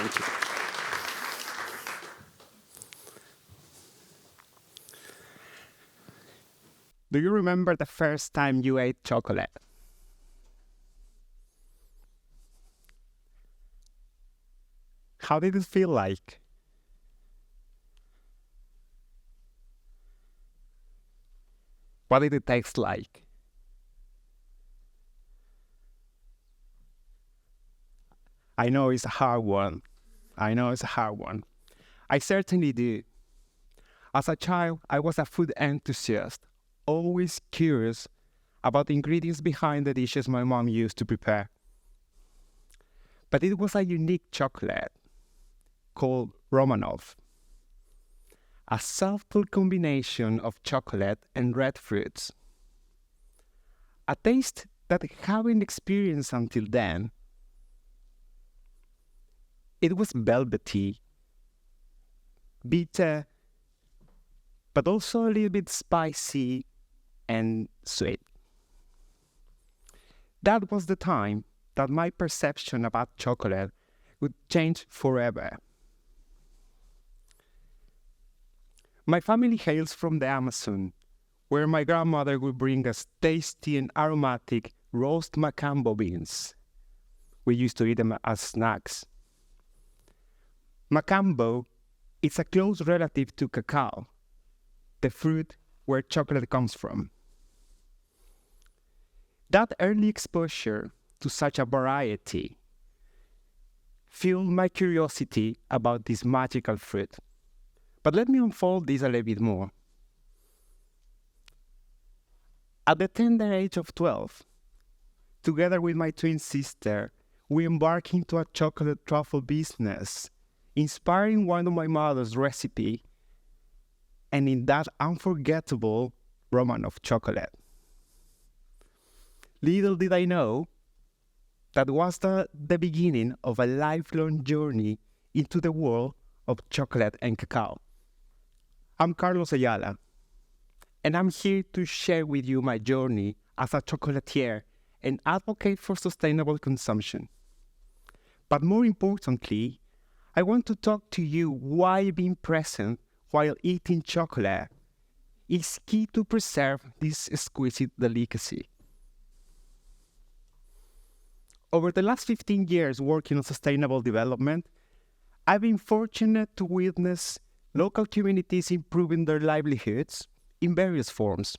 Thank you. Do you remember the first time you ate chocolate? How did it feel like? What did it taste like? I know it's a hard one. I certainly do. As a child, I was a food enthusiast, always curious about the ingredients behind the dishes my mom used to prepare. But it was a unique chocolate called Romanov, a subtle combination of chocolate and red fruits. A taste that I hadn't experienced until then. It was velvety, bitter, but also a little bit spicy and sweet. That was the time that my perception about chocolate would change forever. My family hails from the Amazon, where my grandmother would bring us tasty and aromatic roast macambo beans. We used to eat them as snacks. Macambo is a close relative to cacao, the fruit where chocolate comes from. That early exposure to such a variety fueled my curiosity about this magical fruit. But let me unfold this a little bit more. At the tender age of 12, together with my twin sister, we embarked into a chocolate truffle business, inspiring one of my mother's recipe, and in that unforgettable Romanov chocolate. Little did I know that was the beginning of a lifelong journey into the world of chocolate and cacao. I'm Carlos Ayala, and I'm here to share with you my journey as a chocolatier and advocate for sustainable consumption. But more importantly, I want to talk to you why being present while eating chocolate is key to preserve this exquisite delicacy. Over the last 15 years working on sustainable development, I've been fortunate to witness local communities improving their livelihoods in various forms.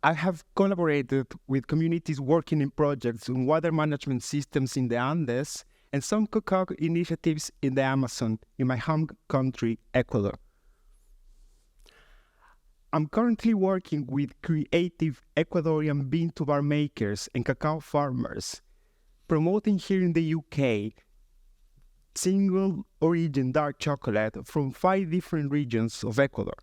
I have collaborated with communities working in projects on water management systems in the Andes and some cacao initiatives in the Amazon in my home country, Ecuador. I'm currently working with creative Ecuadorian bean-to-bar makers and cacao farmers, promoting here in the UK single origin dark chocolate from 5 different regions of Ecuador.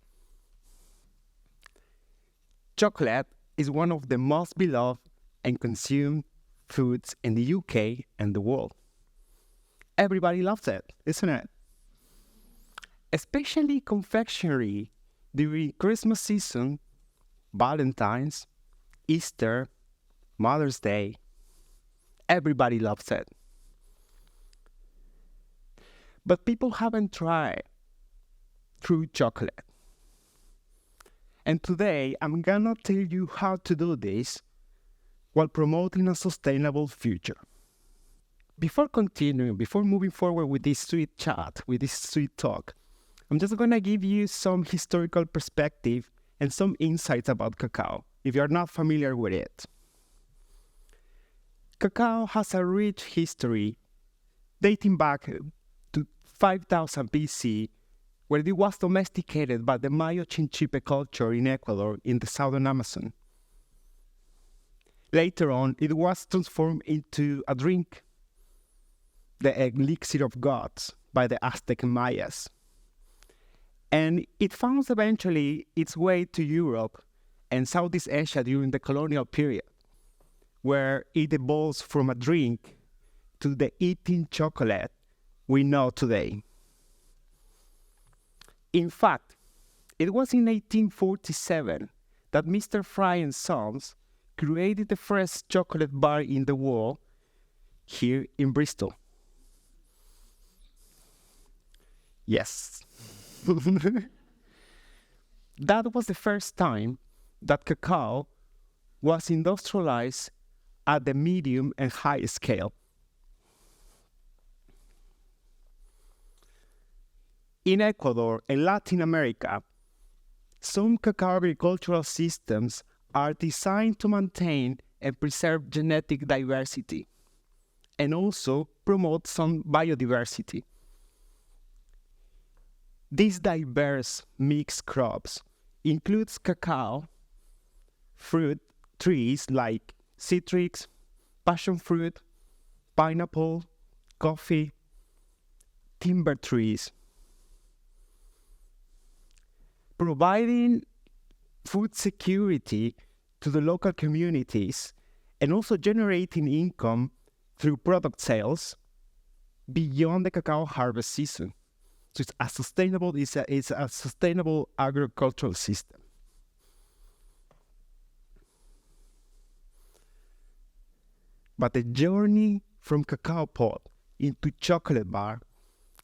Chocolate is one of the most beloved and consumed foods in the UK and the world. Everybody loves it, isn't it? Especially confectionery during Christmas season, Valentine's, Easter, Mother's Day. Everybody loves it. But people haven't tried true chocolate. And today, I'm gonna tell you how to do this while promoting a sustainable future. Before moving forward with this sweet chat, with this sweet talk, I'm just gonna give you some historical perspective and some insights about cacao, if you're not familiar with it. Cacao has a rich history dating back to 5000 BC, where it was domesticated by the Mayo Chinchipe culture in Ecuador in the southern Amazon. Later on, it was transformed into a drink, the elixir of gods, by the Aztec Mayas. And it found eventually its way to Europe and Southeast Asia during the colonial period, where it evolves from a drink to the eating chocolate we know today. In fact, it was in 1847 that Mr. Fry and Sons created the first chocolate bar in the world here in Bristol. Yes. That was the first time that cacao was industrialized at the medium and high scale. In Ecuador and Latin America, some cacao agricultural systems are designed to maintain and preserve genetic diversity and also promote some biodiversity. These diverse mixed crops includes cacao, fruit trees like citrus, passion fruit, pineapple, coffee, timber trees, providing food security to the local communities and also generating income through product sales beyond the cacao harvest season. So it's a sustainable agricultural system. But the journey from cacao pod into chocolate bar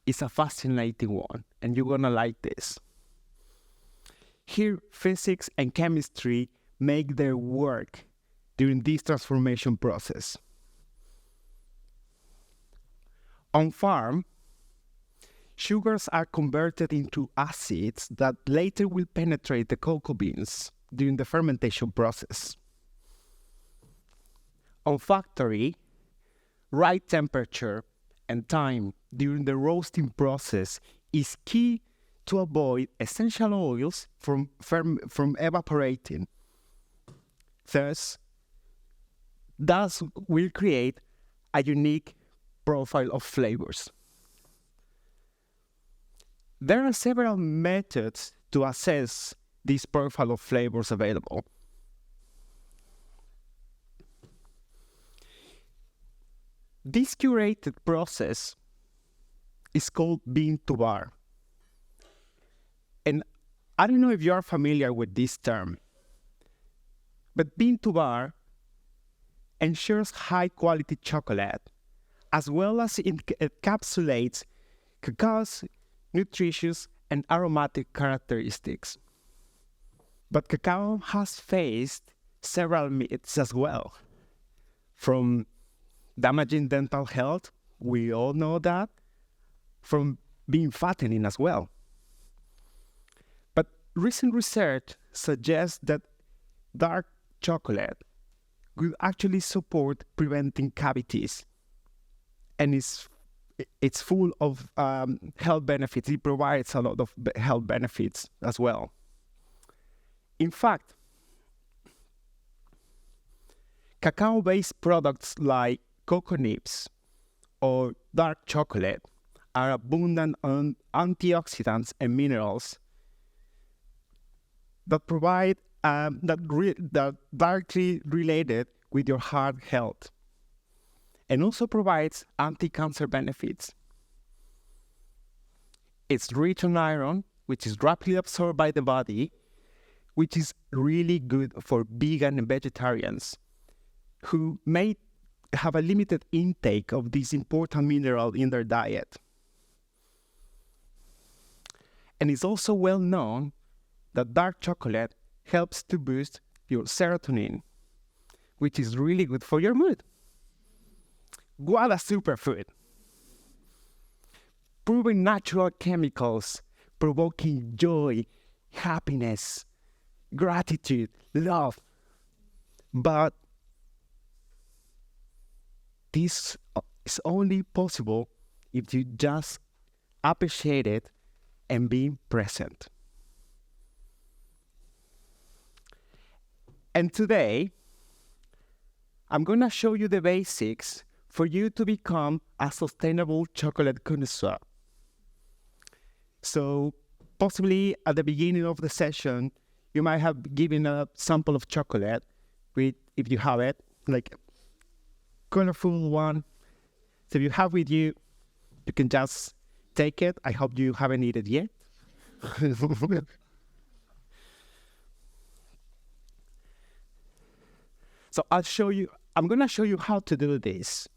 is a fascinating one, and you're gonna like this. Here, physics and chemistry make their work during this transformation process. On farm, sugars are converted into acids that later will penetrate the cocoa beans during the fermentation process. On factory, right temperature and time during the roasting process is key to avoid essential oils from evaporating. Thus will create a unique profile of flavors. There are several methods to assess this profile of flavors available. This curated process is called bean to bar. And I don't know if you are familiar with this term, but bean to bar ensures high quality chocolate, as well as it encapsulates cacao's nutritious and aromatic characteristics. But cacao has faced several myths as well, from damaging dental health, we all know that, from being fattening as well. But recent research suggests that dark chocolate will actually support preventing cavities, and it's full of health benefits. It provides a lot of health benefits as well. In fact, cacao-based products like cocoa nibs or dark chocolate are abundant on antioxidants and minerals that provide that directly related with your heart health, and also provides anti-cancer benefits. It's rich in iron, which is rapidly absorbed by the body, which is really good for vegan and vegetarians who may have a limited intake of this important mineral in their diet. And it's also well known that dark chocolate helps to boost your serotonin, which is really good for your mood. What a superfood! Proven natural chemicals provoking joy, happiness, gratitude, love. But this is only possible if you just appreciate it and be present. And today, I'm going to show you the basics for you to become a sustainable chocolate connoisseur. So possibly at the beginning of the session, you might have given a sample of chocolate with, if you have it, like colorful one. So if you have with you, you can just take it. I hope you haven't eaten it yet. So I'm going to show you how to do this.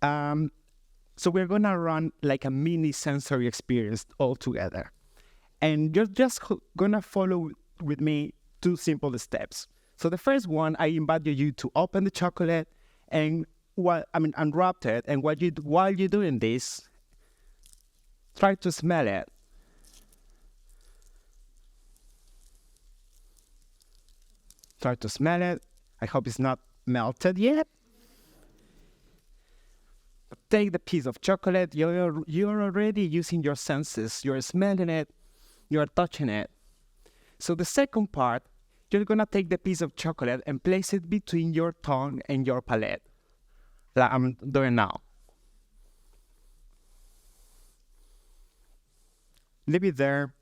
So we're gonna run like a mini sensory experience all together. And you're just gonna follow with me 2 simple steps. So the first one, I invite you to open the chocolate and unwrap it. And while you're doing this, try to smell it. Try to smell it. I hope it's not melted yet. Take the piece of chocolate. You're already using your senses. You're smelling it. You're touching it. So the second part, you're gonna take the piece of chocolate and place it between your tongue and your palate, like I'm doing now. Leave it there.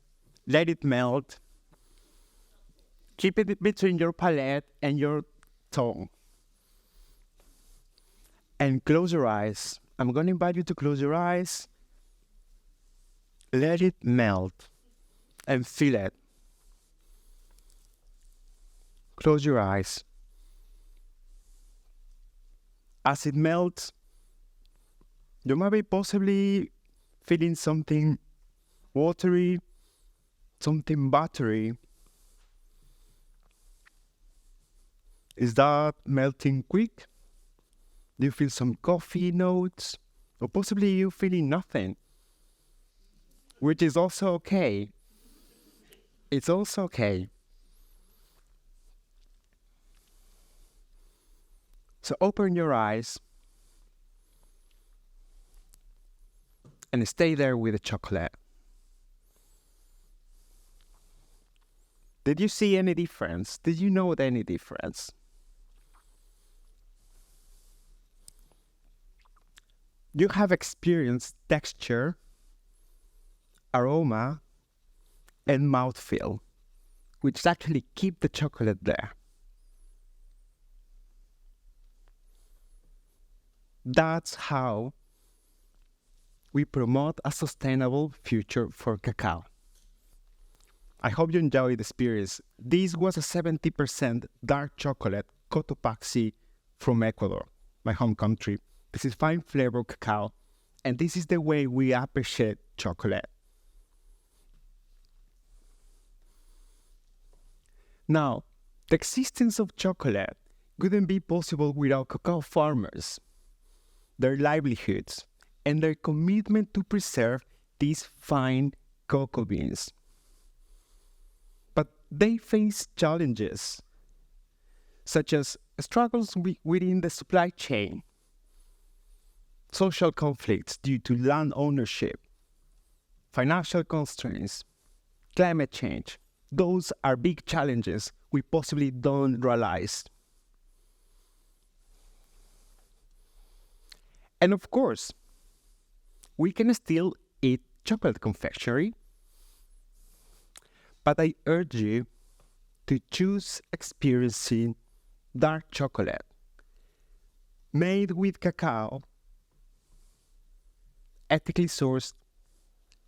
Let it melt. Keep it between your palate and your tongue. And close your eyes. I'm going to invite you to close your eyes. Let it melt and feel it. Close your eyes. As it melts, you might be possibly feeling something watery, something buttery. Is that melting quick? Do you feel some coffee notes? Or possibly you feeling nothing, which is also okay. It's also okay. So open your eyes and stay there with the chocolate. Did you see any difference? Did you note any difference? You have experienced texture, aroma, and mouthfeel, which actually keep the chocolate there. That's how we promote a sustainable future for cacao. I hope you enjoyed the experience. This was a 70% dark chocolate Cotopaxi from Ecuador, my home country. This is fine flavor cacao, and this is the way we appreciate chocolate. Now, the existence of chocolate wouldn't be possible without cacao farmers, their livelihoods, and their commitment to preserve these fine cocoa beans. But they face challenges, such as struggles within the supply chain, social conflicts due to land ownership, financial constraints, climate change. Those are big challenges we possibly don't realize. And of course, we can still eat chocolate confectionery, but I urge you to choose experiencing dark chocolate made with cacao, ethically sourced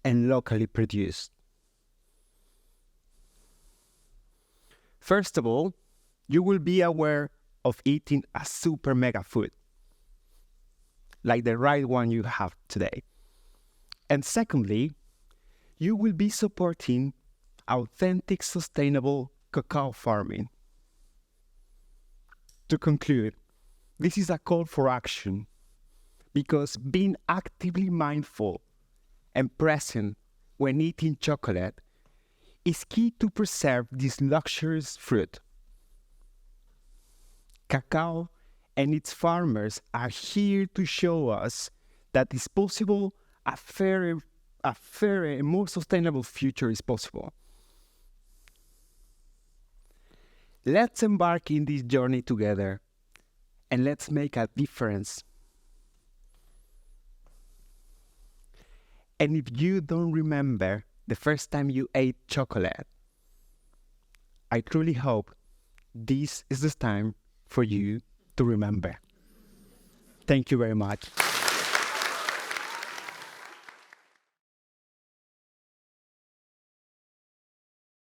and locally produced. First of all, you will be aware of eating a super mega food, like the right one you have today. And secondly, you will be supporting authentic, sustainable cacao farming. To conclude, this is a call for action, because being actively mindful and present when eating chocolate is key to preserve this luxurious fruit. Cacao and its farmers are here to show us that it's possible, a fairer and more sustainable future is possible. Let's embark in this journey together, and let's make a difference. And if you don't remember the first time you ate chocolate, I truly hope this is the time for you to remember. Thank you very much.